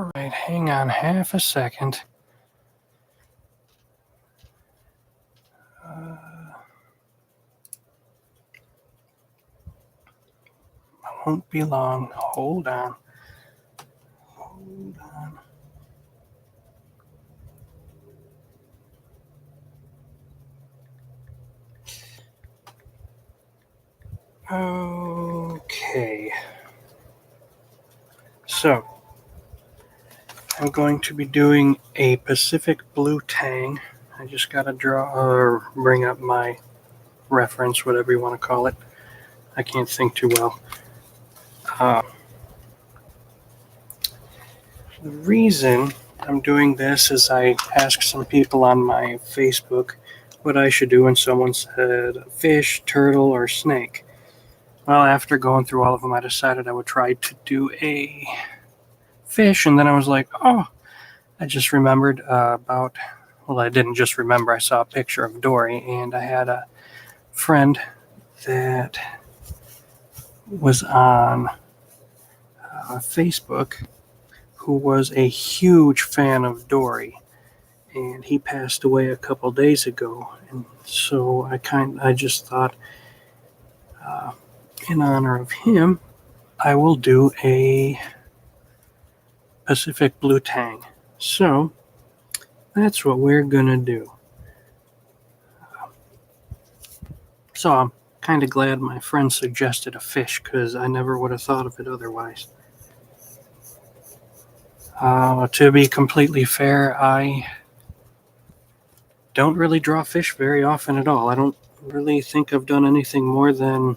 All right, hang on half a second. Won't be long. Hold on. Okay. So, I'm going to be doing a Pacific Blue Tang. I just gotta bring up my reference, whatever you want to call it. I can't think too well. The reason I'm doing this is I asked some people on my Facebook what I should do, and someone said fish, turtle, or snake. Well, after going through all of them, I decided I would try to do a fish, and then I was like, oh, I just remembered well, I didn't just remember, I saw a picture of Dory, and I had a friend that was on Facebook who was a huge fan of Dory, and he passed away a couple days ago, and so I just thought, in honor of him, I will do a Pacific Blue Tang. So that's what we're gonna do. So I'm kind of glad my friend suggested a fish, because I never would have thought of it otherwise. To be completely fair, I don't really draw fish very often at all. I don't really think I've done anything more than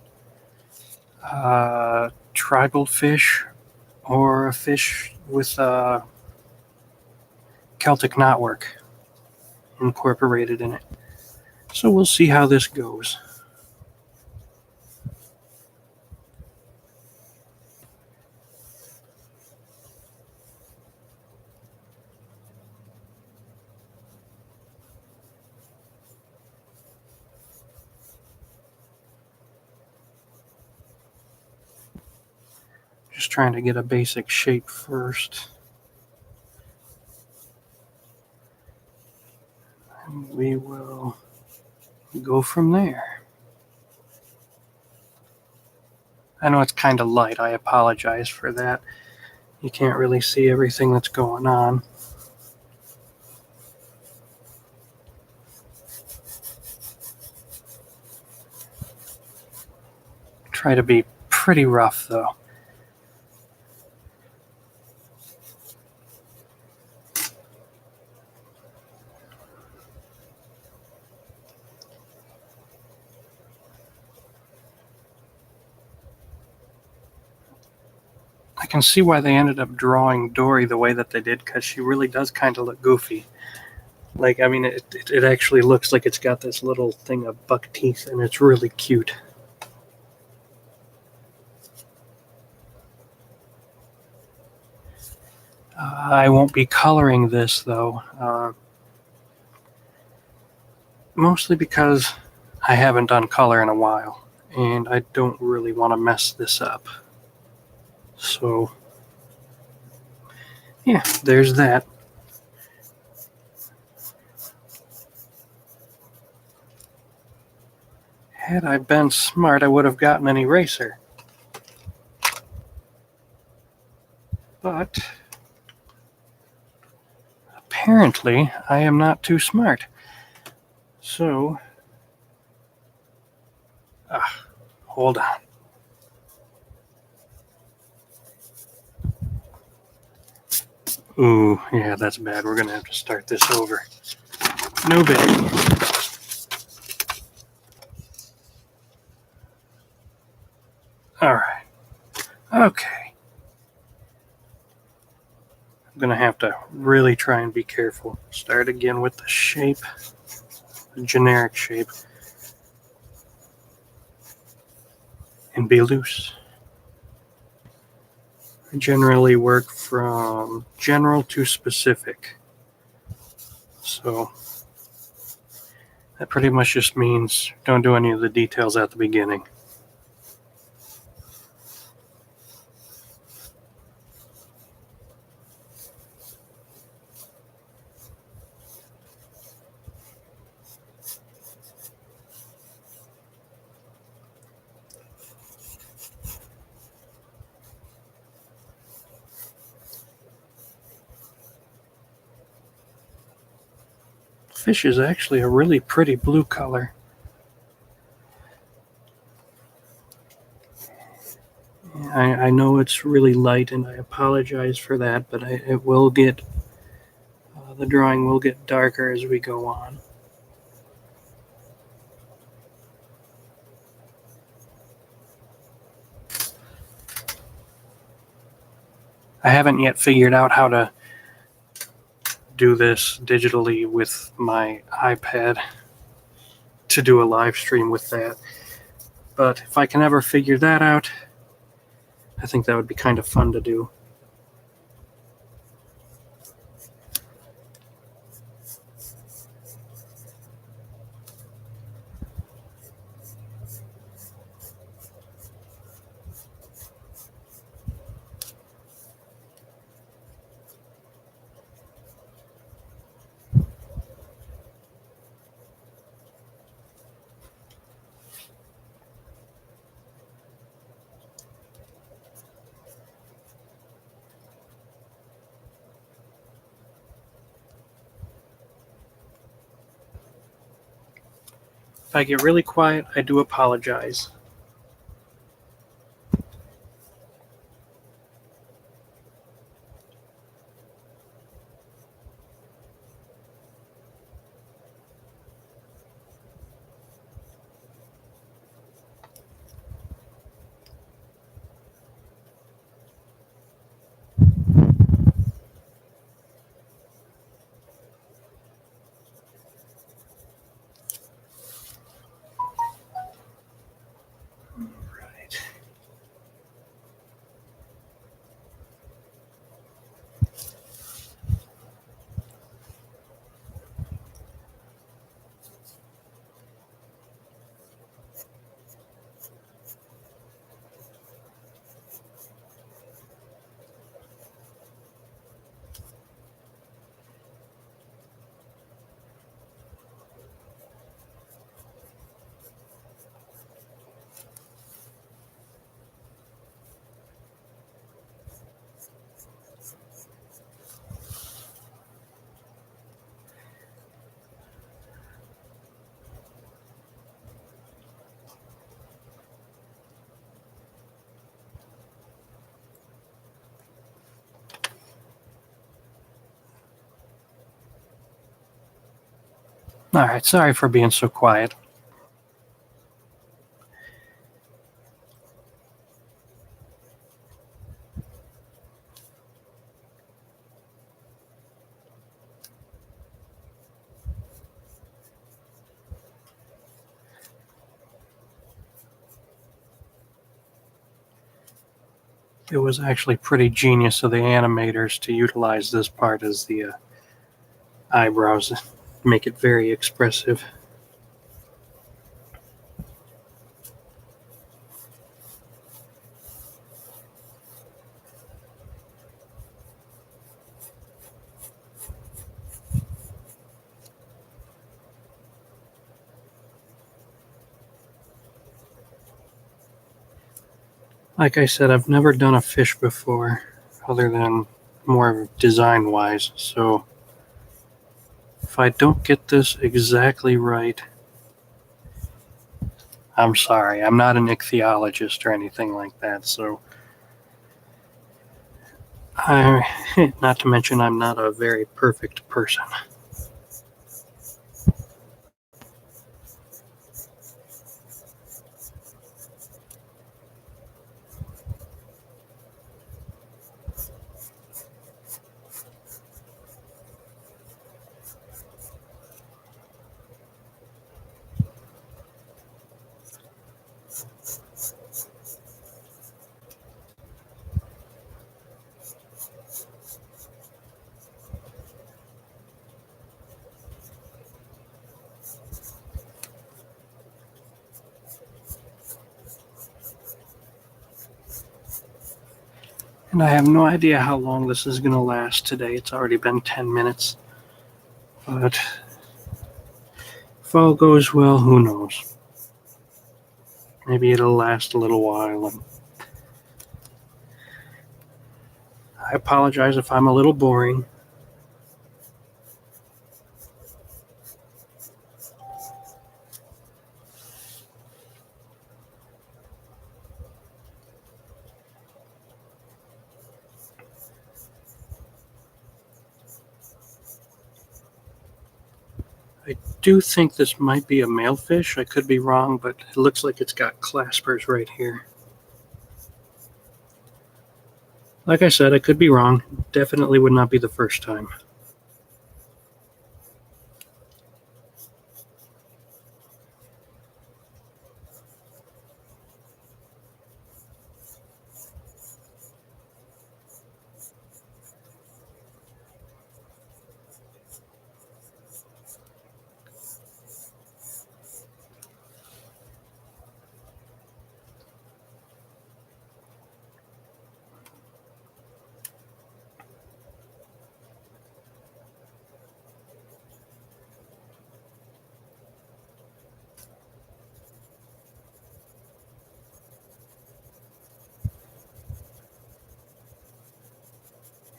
tribal fish or a fish with Celtic knotwork incorporated in it. So we'll see how this goes. Just trying to get a basic shape first. And we will go from there. I know it's kind of light. I apologize for that. You can't really see everything that's going on. Try to be pretty rough, though. I can see why they ended up drawing Dory the way that they did, because she really does kind of look goofy. Like, I mean, it actually looks like it's got this little thing of buck teeth, and it's really cute. I won't be coloring this, though, mostly because I haven't done color in a while, and I don't really want to mess this up. So, yeah, there's that. Had I been smart, I would have gotten an eraser. But apparently, I am not too smart. So, hold on. Ooh, yeah, that's bad. We're going to have to start this over. No biggie. All right. Okay. I'm going to have to really try and be careful. Start again with the shape, the generic shape, and be loose. I generally work from general to specific. So that pretty much just means don't do any of the details at the beginning. fish is actually a really pretty blue color. I know it's really light, and I apologize for that, but it will get, the drawing will get darker as we go on. I haven't yet figured out how to do this digitally with my iPad to do a live stream with that. But if I can ever figure that out, I think that would be kind of fun to do. If I get really quiet, I do apologize. Right. All right, sorry for being so quiet. It was actually pretty genius of the animators to utilize this part as the eyebrows, make it very expressive. Like I said, I've never done a fish before, other than more design-wise, so if I don't get this exactly right, I'm sorry. I'm not an ichthyologist or anything like that, so not to mention I'm not a very perfect person. And I have no idea how long this is going to last today. It's already been 10 minutes. But if all goes well, who knows? Maybe it'll last a little while. And I apologize if I'm a little boring. I do think this might be a male fish. I could be wrong, but it looks like it's got claspers right here. Like I said, I could be wrong. Definitely would not be the first time.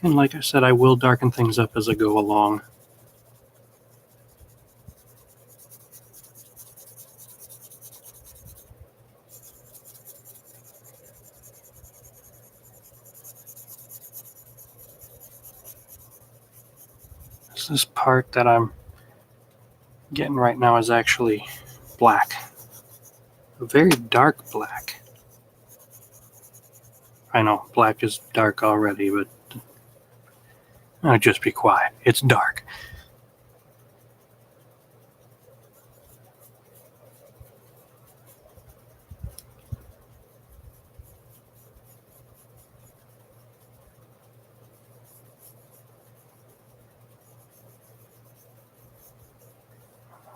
And like I said, I will darken things up as I go along. This part that I'm getting right now is actually black. A very dark black. I know, black is dark already, but just be quiet. It's dark.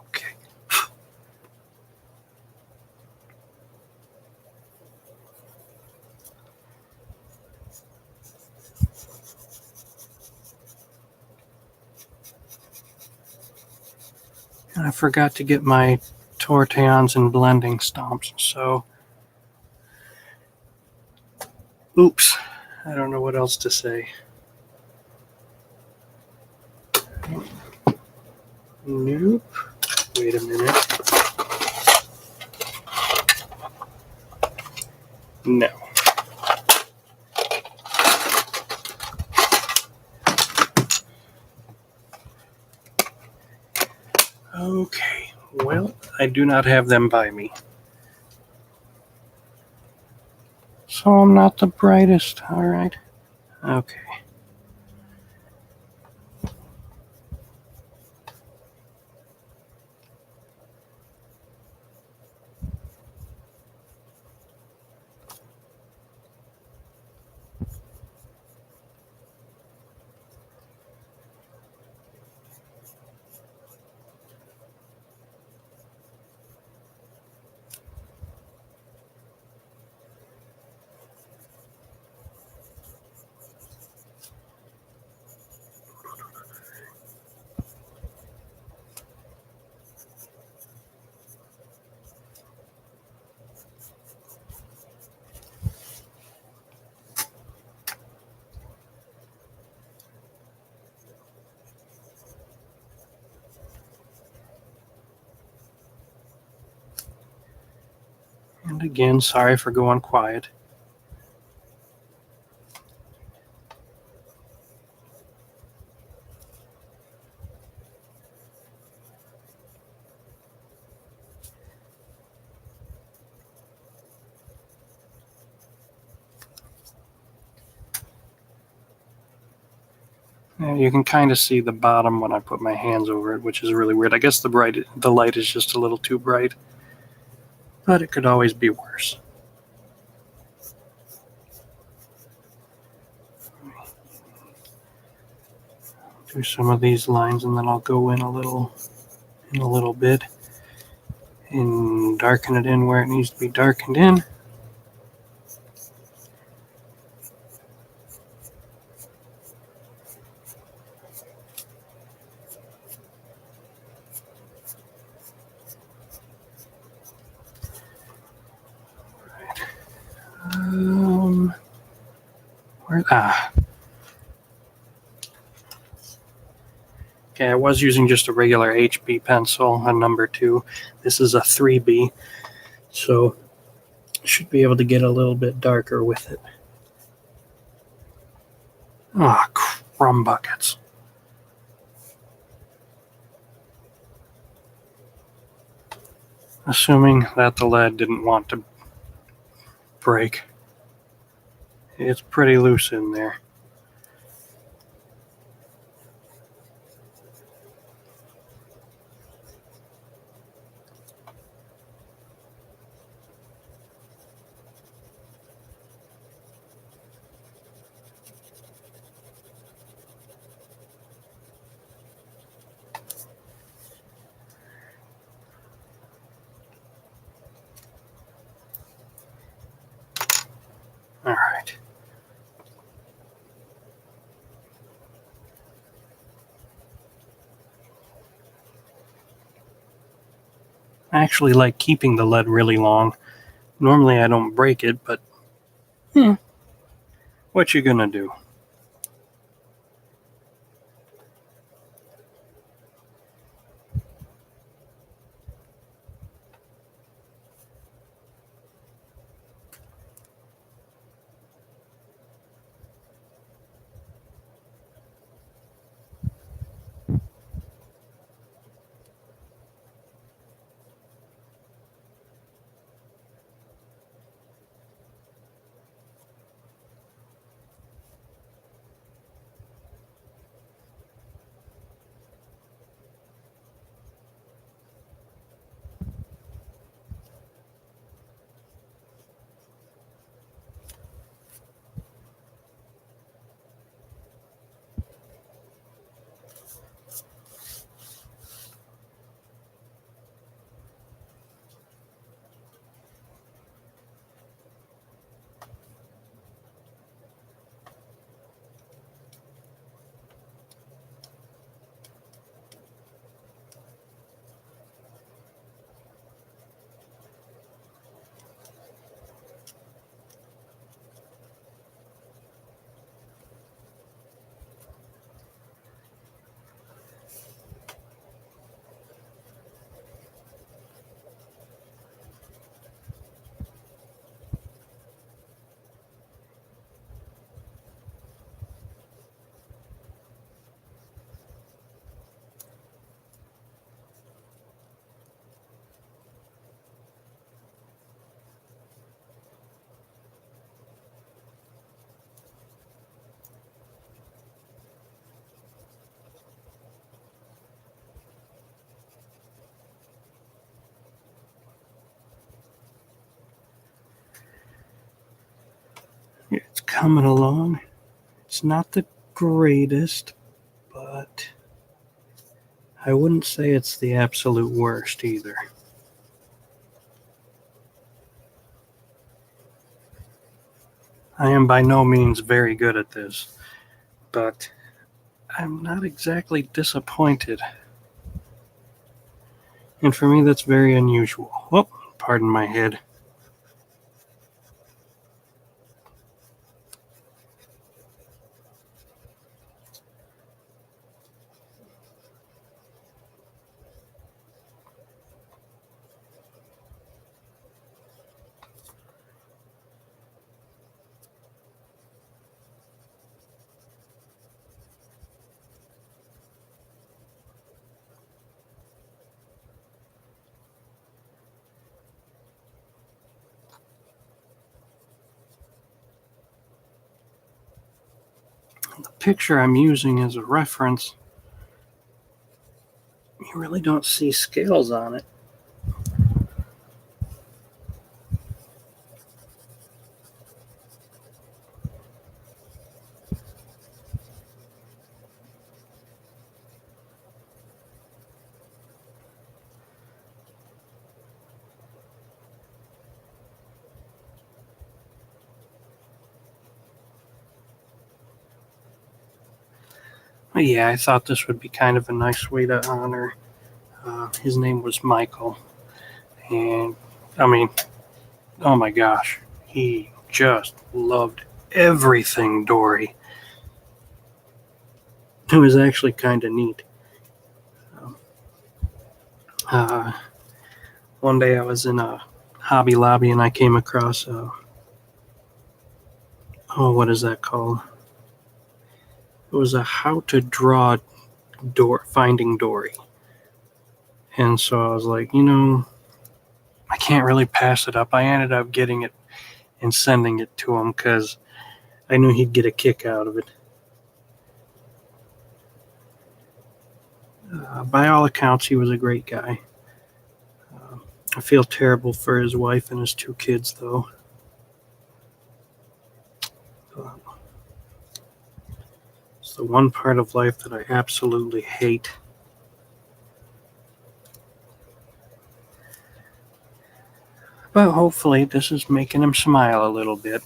Okay. And I forgot to get my tortillons and blending stomps, so oops. I don't know what else to say. Nope. Wait a minute. No. Okay. Well, I do not have them by me. So I'm not the brightest. All right. Okay. And again, sorry for going quiet. Now you can kind of see the bottom when I put my hands over it, which is really weird. I guess the light is just a little too bright, but it could always be worse. Do some of these lines, and then I'll go in a little bit and darken it in where it needs to be darkened in. Okay, I was using just a regular HB pencil, a number 2. This is a 3B, so I should be able to get a little bit darker with it. Ah, crumb buckets. assuming that the lead didn't want to break. It's pretty loose in there. All right. I actually like keeping the lead really long. Normally I don't break it, but what you gonna do? It's coming along. It's not the greatest, but I wouldn't say it's the absolute worst either. I am by no means very good at this, but I'm not exactly disappointed. And for me, that's very unusual. Oh, pardon my head. The picture I'm using as a reference, you really don't see scales on it. But yeah, I thought this would be kind of a nice way to honor. His name was Michael. And I mean, oh my gosh, he just loved everything Dory. It was actually kind of neat. Uh, One day I was in a Hobby Lobby and I came across what is that called? It was a how to draw Finding Dory. And so I was like, I can't really pass it up. I ended up getting it and sending it to him because I knew he'd get a kick out of it. By all accounts, he was a great guy. I feel terrible for his wife and his 2 kids, though. It's the one part of life that I absolutely hate. But hopefully this is making him smile a little bit.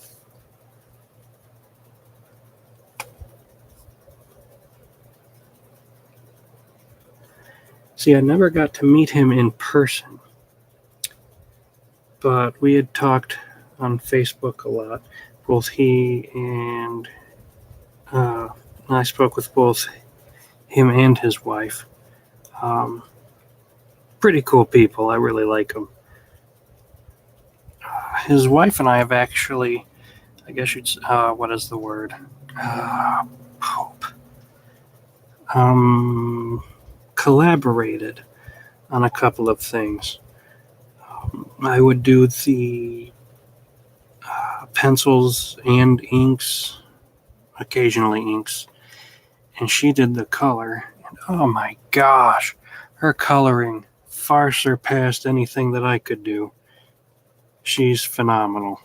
See, I never got to meet him in person, but we had talked on Facebook a lot. Both he and I spoke with both him and his wife. Pretty cool people. I really like them. His wife and I have actually, I guess you'd, what is the word? Pope. Collaborated on a couple of things. I would do the pencils and inks, occasionally inks, and she did the color. And oh my gosh, her coloring far surpassed anything that I could do. She's phenomenal.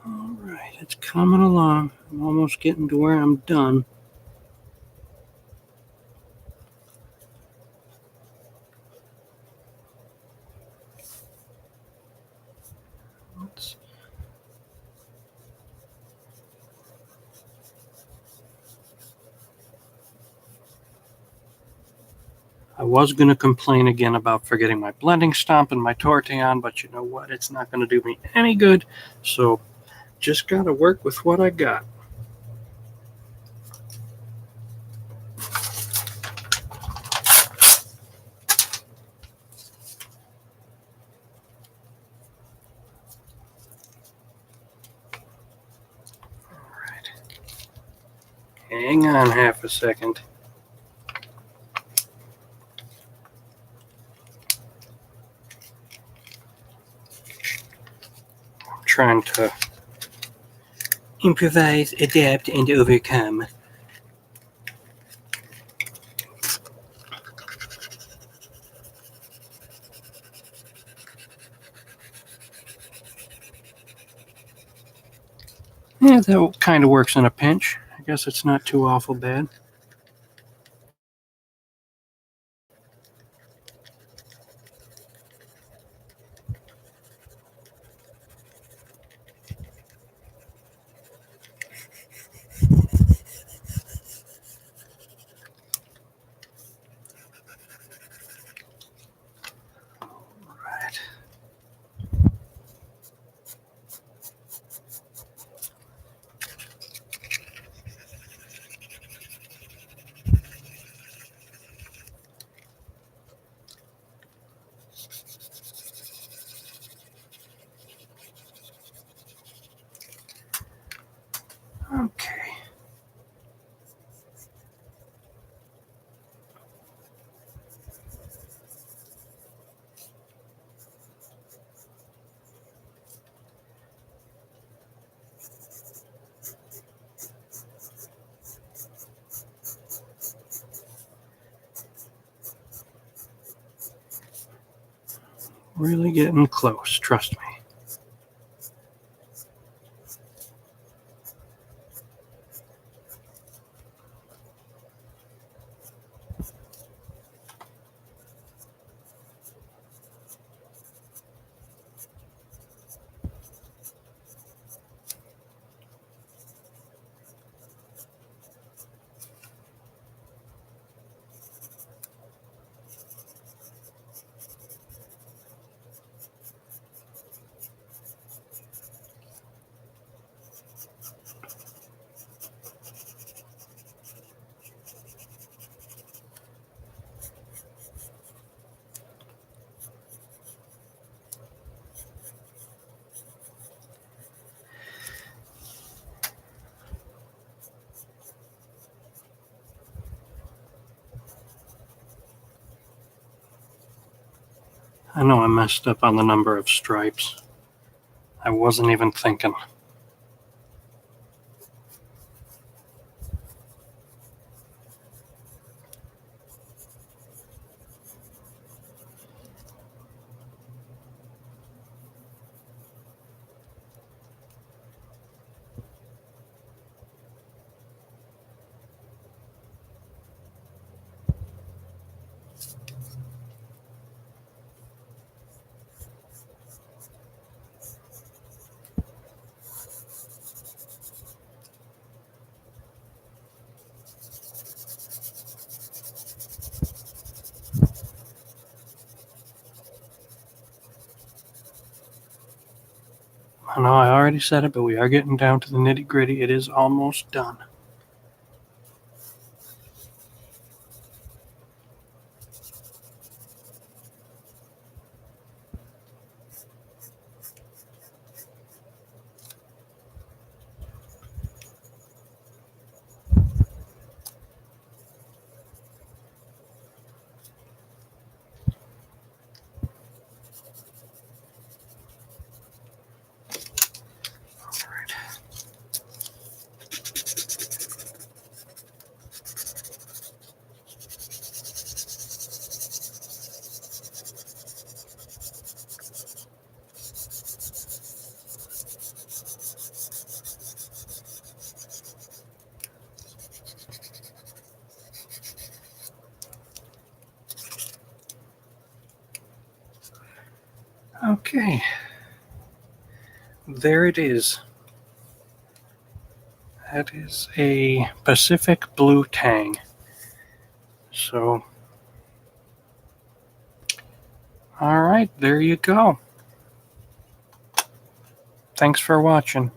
All right, it's coming along. I'm almost getting to where I'm done. I was going to complain again about forgetting my blending stomp and my tortillon, but you know what? It's not going to do me any good. So just got to work with what I got. All right. Hang on half a second. I'm trying to improvise, adapt, and overcome. Yeah, that kind of works in a pinch. I guess it's not too awful bad. Okay. Really getting close, trust me. I know I messed up on the number of stripes. I wasn't even thinking. I know I already said it, but we are getting down to the nitty-gritty. It is almost done. Okay. There it is. That is a Pacific Blue Tang. So, all right, there you go. Thanks for watching.